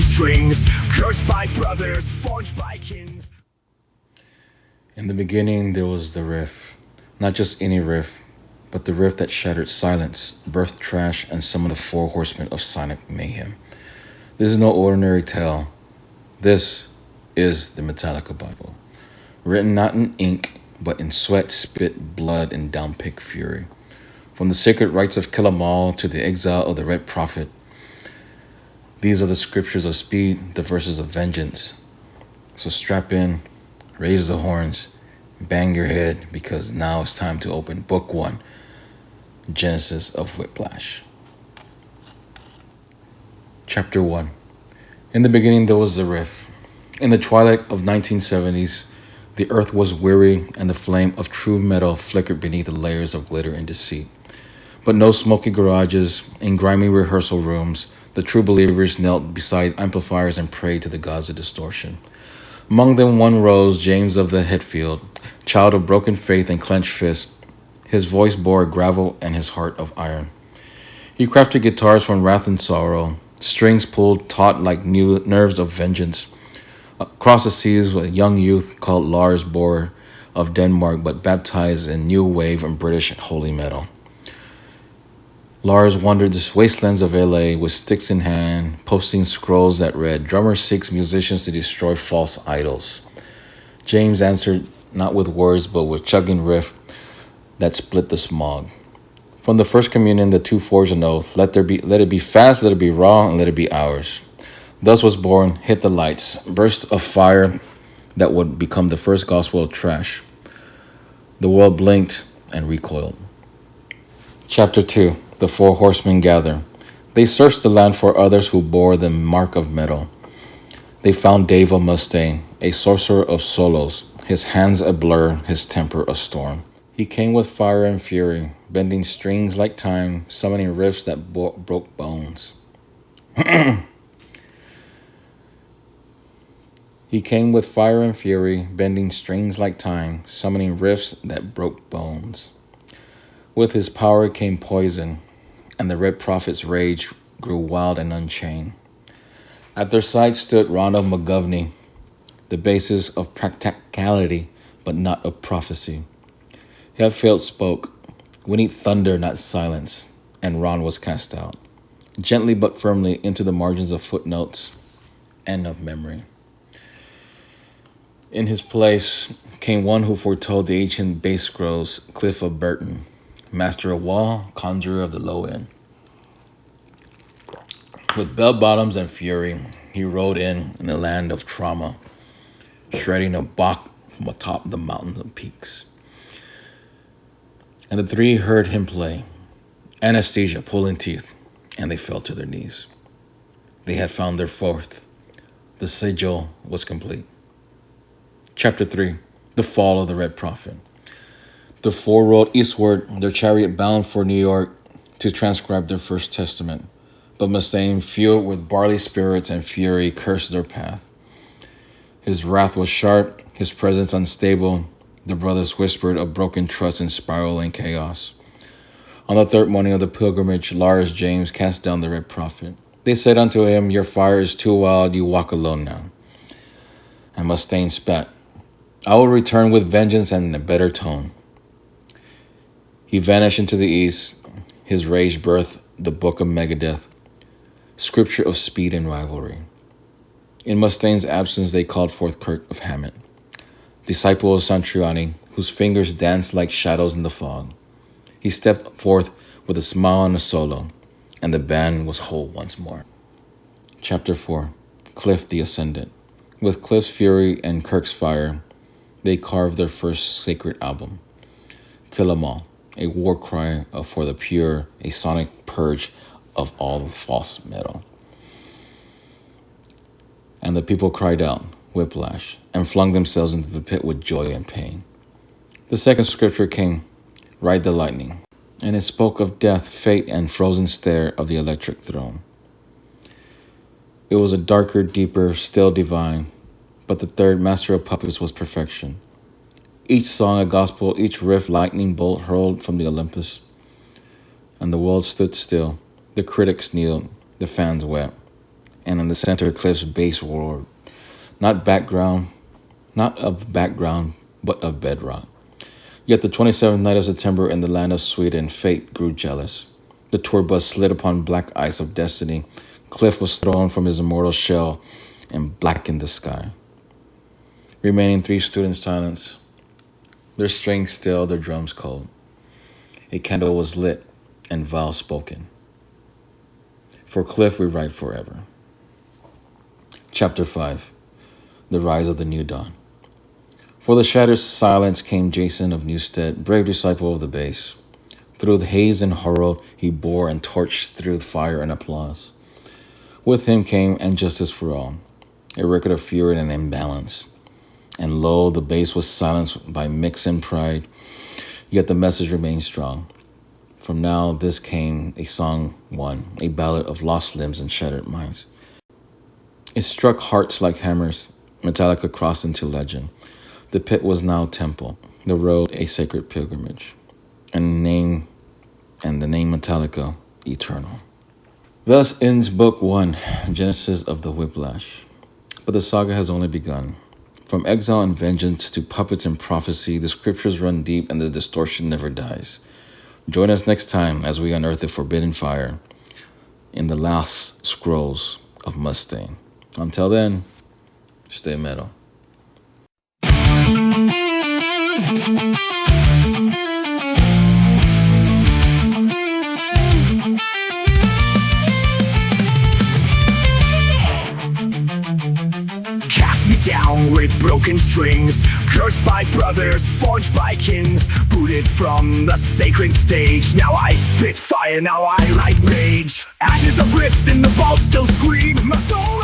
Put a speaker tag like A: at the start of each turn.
A: strings, cursed by brothers, forged by kings.
B: In the beginning there was the riff. Not just any riff, but the riff that shattered silence, birthed thrash, and summoned the Four Horsemen of sonic mayhem. This is no ordinary tale. This is the Metallica Bible. Written not in ink, but in sweat, spit, blood, and downpick fury. From the sacred rites of Kill 'Em All to the exile of the Red Prophet, these are the scriptures of speed, the verses of vengeance. So strap in, raise the horns, bang your head, because now it's time to open Book 1, Genesis of Whiplash. Chapter 1. In the beginning there was the riff. In the twilight of 1970s, the earth was weary and the flame of true metal flickered beneath the layers of glitter and deceit. But no smoky garages, in grimy rehearsal rooms, the true believers knelt beside amplifiers and prayed to the gods of distortion. Among them one rose, James of the Hetfield, child of broken faith and clenched fists. His voice bore gravel and his heart of iron. He crafted guitars from wrath and sorrow, strings pulled taut like new nerves of vengeance. Across the seas, a young youth called Lars Bohr of Denmark, but baptized in new wave and British holy metal. Lars wandered the wastelands of LA with sticks in hand, posting scrolls that read, "Drummer seeks musicians to destroy false idols." James answered not with words, but with chugging riff that split the smog. From the first communion, the two forged an oath: let it be fast, let it be raw, and let it be ours. Thus was born Hit the Lights, burst of fire that would become the first gospel of thrash. The world blinked and recoiled. Chapter 2. The Four Horsemen gather. They searched the land for others who bore the mark of metal. They found Dave of Mustaine, a sorcerer of solos, his hands a blur, his temper a storm. He came with fire and fury, bending strings like time, summoning riffs that broke bones. He came with fire and fury, bending strings like time, summoning riffs that broke bones. With his power came poison, and the Red Prophet's rage grew wild and unchained. At their side stood Ronald McGovney, the basis of practicality, but not of prophecy. Hetfield spoke: "We need thunder, not silence," and Ron was cast out, gently but firmly, into the margins of footnotes and of memory. In his place came one who foretold the ancient bass scrolls, Cliff of Burton, master of wall, conjurer of the low end. With bell-bottoms and fury, he rode in the land of trauma, shredding a Bach from atop the mountains and peaks. And the three heard him play, anesthesia, pulling teeth, and they fell to their knees. They had found their fourth. The sigil was complete. Chapter 3. The Fall of the Red Prophet. The four rode eastward, their chariot bound for New York to transcribe their first testament. But Mustaine, fueled with barley spirits and fury, cursed their path. His wrath was sharp, his presence unstable. The brothers whispered of broken trust and spiraling chaos. On the third morning of the pilgrimage, Lars James cast down the Red Prophet. They said unto him, "Your fire is too wild, you walk alone now." And Mustaine spat, "I will return with vengeance and in a better tone." He vanished into the east. His rage birthed the Book of Megadeth, scripture of speed and rivalry. In Mustaine's absence, they called forth Kirk of Hammett, disciple of Santriani, whose fingers danced like shadows in the fog. He stepped forth with a smile and a solo, and the band was whole once more. Chapter 4. Cliff the Ascendant. With Cliff's fury and Kirk's fire, they carved their first sacred album, Kill 'Em All, a war cry for the pure, a sonic purge of all the false metal. And the people cried out, whiplash, and flung themselves into the pit with joy and pain. The second scripture came, Ride the Lightning, and it spoke of death, fate, and frozen stare of the electric throne. It was a darker, deeper, still divine, but the third master of puppets was perfection. Each song a gospel, each riff lightning bolt hurled from the Olympus. And the world stood still, the critics kneeled, the fans wept, and in the center Cliff's bass roared, not of background, but of bedrock. Yet the 27th night of September in the land of Sweden, fate grew jealous. The tour bus slid upon black ice of destiny. Cliff was thrown from his immortal shell and blackened the sky. Remaining 3 students silent, their strings still, their drums cold. A candle was lit and vows spoken. For Cliff we write forever. Chapter 5. The Rise of the New Dawn. For the shattered silence came Jason of Newstead, brave disciple of the bass. Through the haze and horror he bore and torched through fire and applause. With him came injustice for all, a record of fury and imbalance. And lo, the bass was silenced by mix and pride, yet the message remained strong. From now this came a song one, a ballad of lost limbs and shattered minds. It struck hearts like hammers. Metallica crossed into legend. The pit was now a temple, the road a sacred pilgrimage, and the name Metallica eternal. Thus ends Book 1, Genesis of the Whiplash. But the saga has only begun. From exile and vengeance to puppets and prophecy, the scriptures run deep and the distortion never dies. Join us next time as we unearth the forbidden fire in the last scrolls of Mustaine. Until then, stay metal.
A: Cast me down with broken strings, cursed by brothers, forged by kings, booted from the sacred stage. Now I spit fire, now I light rage. Ashes of riffs in the vault still scream, my soul